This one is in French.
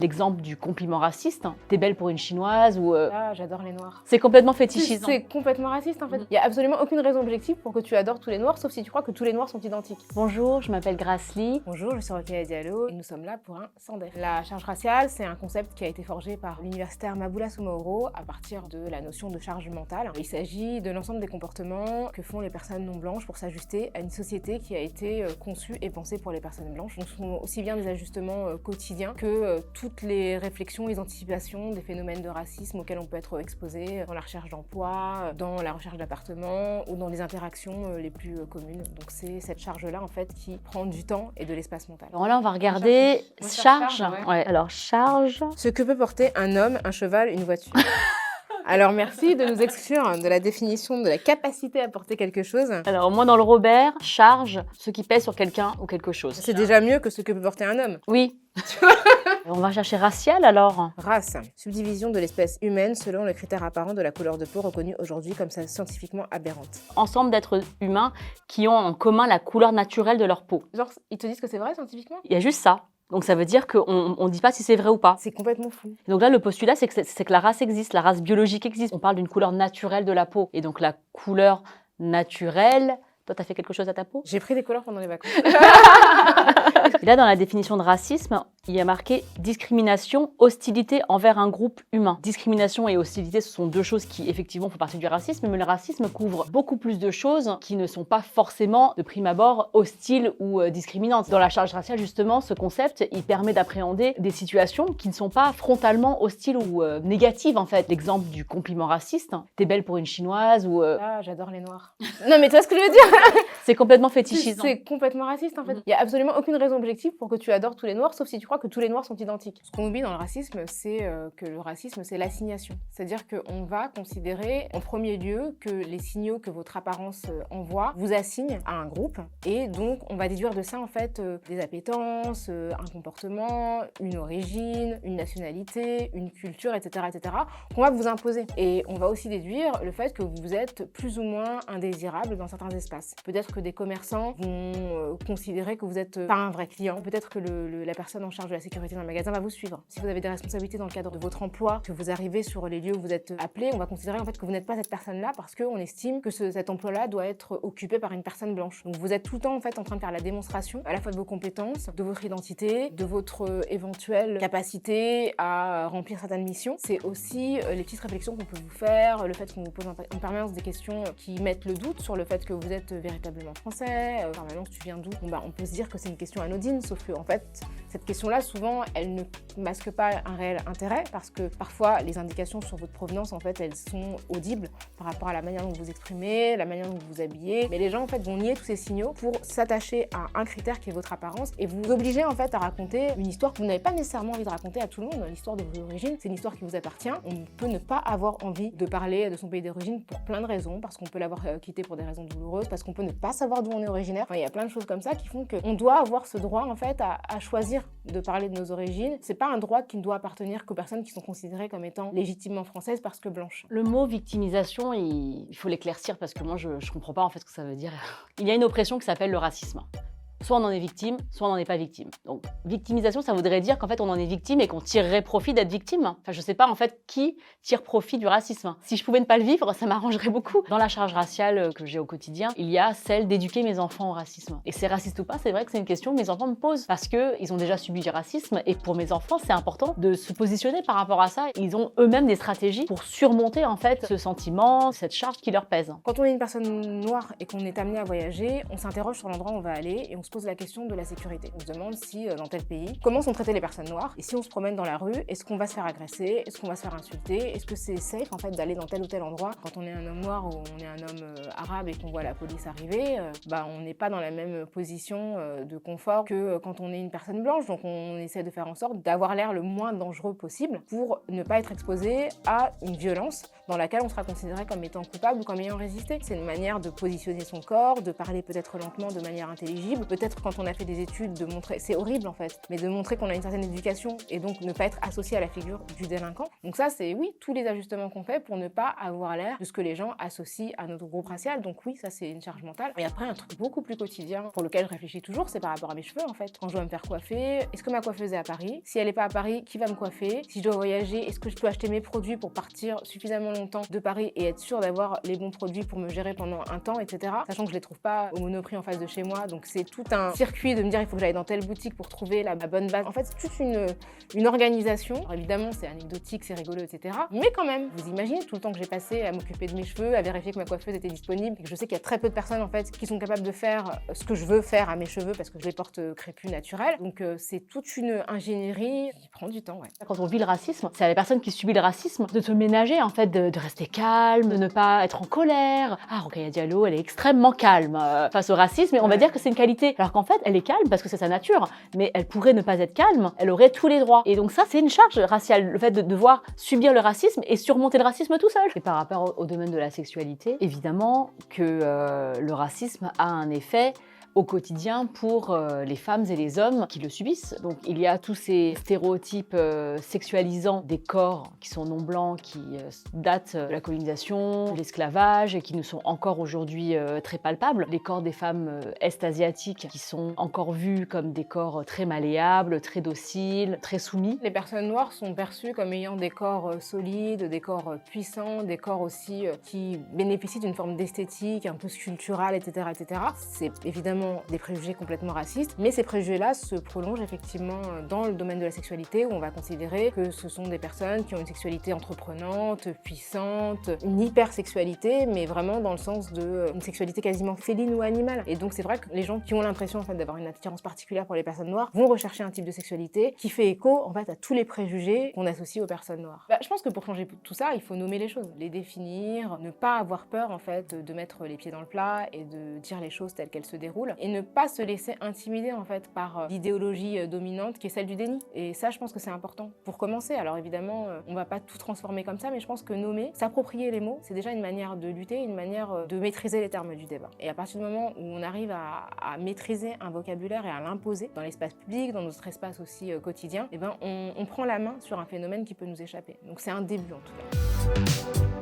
L'exemple du compliment raciste, t'es belle pour une chinoise ou Ah, j'adore les noirs. c'est complètement fétichisant. C'est complètement raciste en fait. Il n'y a absolument aucune raison objective pour que tu adores tous les noirs, sauf si tu crois que tous les noirs sont identiques. Bonjour, je m'appelle Gracely. Bonjour, je suis Rokhaya Diallo et nous sommes là pour un Sandef. La charge raciale, c'est un concept qui a été forgé par l'universitaire Mabula Soumahoro à partir de la notion de charge mentale. Il s'agit de l'ensemble des comportements que font les personnes non blanches pour s'ajuster à une société qui a été conçue et pensée pour les personnes blanches. Donc ce sont aussi bien des ajustements quotidiens que toutes les réflexions, les anticipations des phénomènes de racisme auxquels on peut être exposé dans la recherche d'emploi, dans la recherche d'appartements ou dans les interactions les plus communes. Donc c'est cette charge-là en fait qui prend du temps et de l'espace mental. Alors là, on va regarder charge. Ouais. Alors charge. Ce que peut porter un homme, un cheval, une voiture. Alors merci de nous exclure de la définition de la capacité à porter quelque chose. Alors moi dans le Robert, charge, ce qui pèse sur quelqu'un ou quelque chose. C'est déjà mieux que ce que peut porter un homme. Oui. On va chercher racial alors. Race, subdivision de l'espèce humaine selon le critère apparent de la couleur de peau reconnue aujourd'hui comme scientifiquement aberrante. Ensemble d'êtres humains qui ont en commun la couleur naturelle de leur peau. Genre, ils te disent que c'est vrai scientifiquement? Il y a juste ça. Donc ça veut dire qu'on ne dit pas si c'est vrai ou pas. C'est complètement fou. Donc là, le postulat, c'est que la race existe, la race biologique existe. On parle d'une couleur naturelle de la peau. Et donc la couleur naturelle... Toi, t'as fait quelque chose à ta peau? J'ai pris des couleurs pendant les vacances. Et là, dans la définition de racisme, il y a marqué discrimination, hostilité envers un groupe humain. Discrimination et hostilité, ce sont deux choses qui, effectivement, font partie du racisme, mais le racisme couvre beaucoup plus de choses qui ne sont pas forcément, de prime abord, hostiles ou discriminantes. Dans la charge raciale, justement, ce concept, il permet d'appréhender des situations qui ne sont pas frontalement hostiles ou négatives, en fait. L'exemple du compliment raciste, t'es belle pour une chinoise ou... Ah, j'adore les noirs. Non, mais tu vois ce que je veux dire? C'est complètement fétichisant. C'est complètement raciste en fait. Il n'y a absolument aucune raison objective pour que tu adores tous les noirs, sauf si tu crois que tous les noirs sont identiques. Ce qu'on oublie dans le racisme, c'est que le racisme, c'est l'assignation. C'est-à-dire qu'on va considérer en premier lieu que les signaux que votre apparence envoie vous assignent à un groupe. Et donc, on va déduire de ça en fait des appétences, un comportement, une origine, une nationalité, une culture, etc., etc., qu'on va vous imposer. Et on va aussi déduire le fait que vous êtes plus ou moins indésirable dans certains espaces. Peut-être que des commerçants vont considérer que vous n'êtes pas un vrai client. Peut-être que la personne en charge de la sécurité dans le magasin va vous suivre. Si vous avez des responsabilités dans le cadre de votre emploi, que vous arrivez sur les lieux où vous êtes appelé, on va considérer en fait que vous n'êtes pas cette personne-là parce qu'on estime que cet emploi-là doit être occupé par une personne blanche. Donc vous êtes tout le temps en fait en train de faire la démonstration à la fois de vos compétences, de votre identité, de votre éventuelle capacité à remplir certaines missions. C'est aussi les petites réflexions qu'on peut vous faire, le fait qu'on vous pose en permanence des questions qui mettent le doute sur le fait que vous êtes véritablement français, normalement tu viens d'où? Bon, on peut se dire que c'est une question anodine, sauf que en fait, cette question-là, souvent, elle ne masque pas un réel intérêt parce que parfois, les indications sur votre provenance, en fait, elles sont audibles par rapport à la manière dont vous vous exprimez, la manière dont vous vous habillez. Mais les gens, en fait, vont nier tous ces signaux pour s'attacher à un critère qui est votre apparence et vous obliger, en fait, à raconter une histoire que vous n'avez pas nécessairement envie de raconter à tout le monde. L'histoire de vos origines, c'est une histoire qui vous appartient. On peut ne pas avoir envie de parler de son pays d'origine pour plein de raisons, parce qu'on peut l'avoir quitté pour des raisons douloureuses, parce qu'on peut ne pas savoir d'où on est originaire. Enfin, il y a plein de choses comme ça qui font qu'on doit avoir ce droit en fait à choisir de parler de nos origines. C'est pas un droit qui ne doit appartenir qu'aux personnes qui sont considérées comme étant légitimement françaises parce que blanches. Le mot victimisation, il faut l'éclaircir parce que moi je comprends pas en fait ce que ça veut dire. Il y a une oppression qui s'appelle le racisme. Soit on en est victime, soit on n'en est pas victime. Donc, victimisation, ça voudrait dire qu'en fait, on en est victime et qu'on tirerait profit d'être victime. Enfin, je sais pas, en fait, qui tire profit du racisme. Si je pouvais ne pas le vivre, ça m'arrangerait beaucoup. Dans la charge raciale que j'ai au quotidien, il y a celle d'éduquer mes enfants au racisme. Et c'est raciste ou pas, c'est vrai que c'est une question que mes enfants me posent parce qu'ils ont déjà subi du racisme et pour mes enfants, c'est important de se positionner par rapport à ça. Ils ont eux-mêmes des stratégies pour surmonter, en fait, ce sentiment, cette charge qui leur pèse. Quand on est une personne noire et qu'on est amené à voyager, on s'interroge sur l'endroit où on va aller et on se pose la question de la sécurité. On se demande si dans tel pays, comment sont traitées les personnes noires et si on se promène dans la rue, est-ce qu'on va se faire agresser, est-ce qu'on va se faire insulter, est-ce que c'est safe en fait d'aller dans tel ou tel endroit quand on est un homme noir ou on est un homme arabe et qu'on voit la police arriver, on n'est pas dans la même position de confort que quand on est une personne blanche, donc on essaie de faire en sorte d'avoir l'air le moins dangereux possible pour ne pas être exposé à une violence dans laquelle on sera considéré comme étant coupable ou comme ayant résisté. C'est une manière de positionner son corps, de parler peut-être lentement de manière intelligible, peut-être peut-être quand on a fait des études, de montrer, c'est horrible en fait, mais de montrer qu'on a une certaine éducation et donc ne pas être associé à la figure du délinquant. Donc ça, c'est oui, tous les ajustements qu'on fait pour ne pas avoir l'air de ce que les gens associent à notre groupe racial. Donc oui, ça c'est une charge mentale. Et après, un truc beaucoup plus quotidien pour lequel je réfléchis toujours, c'est par rapport à mes cheveux en fait. Quand je dois me faire coiffer, est-ce que ma coiffeuse est à Paris? Si elle n'est pas à Paris, qui va me coiffer? Si je dois voyager, est-ce que je peux acheter mes produits pour partir suffisamment longtemps de Paris et être sûre d'avoir les bons produits pour me gérer pendant un temps, etc. Sachant que je les trouve pas au Monoprix en face de chez moi, donc c'est tout un circuit de me dire il faut que j'aille dans telle boutique pour trouver la bonne base. En fait, c'est toute une organisation. Alors évidemment, c'est anecdotique, c'est rigolo, etc. Mais quand même, vous imaginez tout le temps que j'ai passé à m'occuper de mes cheveux, à vérifier que ma coiffeuse était disponible, et que je sais qu'il y a très peu de personnes en fait qui sont capables de faire ce que je veux faire à mes cheveux parce que je les porte crépus naturels. Donc c'est toute une ingénierie qui prend du temps, ouais. Quand on vit le racisme, c'est à la personne qui subit le racisme de se ménager, en fait, de rester calme, de ne pas être en colère. Ah, Rokhaya Diallo, elle est extrêmement calme face au racisme, et on va dire que c'est une qualité. Alors qu'en fait, elle est calme parce que c'est sa nature, mais elle pourrait ne pas être calme, elle aurait tous les droits. Et donc ça, c'est une charge raciale, le fait de devoir subir le racisme et surmonter le racisme tout seul. Et par rapport au domaine de la sexualité, évidemment que le racisme a un effet au quotidien pour les femmes et les hommes qui le subissent. Donc il y a tous ces stéréotypes sexualisants des corps qui sont non blancs, qui datent de la colonisation, de l'esclavage et qui nous sont encore aujourd'hui très palpables. Les corps des femmes est-asiatiques qui sont encore vus comme des corps très malléables, très dociles, très soumis. Les personnes noires sont perçues comme ayant des corps solides, des corps puissants, des corps aussi qui bénéficient d'une forme d'esthétique un peu sculpturale, etc., etc. C'est évidemment des préjugés complètement racistes, mais ces préjugés-là se prolongent effectivement dans le domaine de la sexualité où on va considérer que ce sont des personnes qui ont une sexualité entreprenante, puissante, une hypersexualité, mais vraiment dans le sens d'une sexualité quasiment féline ou animale. Et donc c'est vrai que les gens qui ont l'impression en fait, d'avoir une attirance particulière pour les personnes noires vont rechercher un type de sexualité qui fait écho en fait à tous les préjugés qu'on associe aux personnes noires. Je pense que pour changer tout ça, il faut nommer les choses, les définir, ne pas avoir peur en fait de mettre les pieds dans le plat et de dire les choses telles qu'elles se déroulent et ne pas se laisser intimider en fait par l'idéologie dominante qui est celle du déni. Et ça, je pense que c'est important pour commencer. Alors évidemment, on va pas tout transformer comme ça, mais je pense que nommer, s'approprier les mots, c'est déjà une manière de lutter, une manière de maîtriser les termes du débat. Et à partir du moment où on arrive à maîtriser un vocabulaire et à l'imposer dans l'espace public, dans notre espace aussi quotidien, eh ben on prend la main sur un phénomène qui peut nous échapper. Donc c'est un début en tout cas.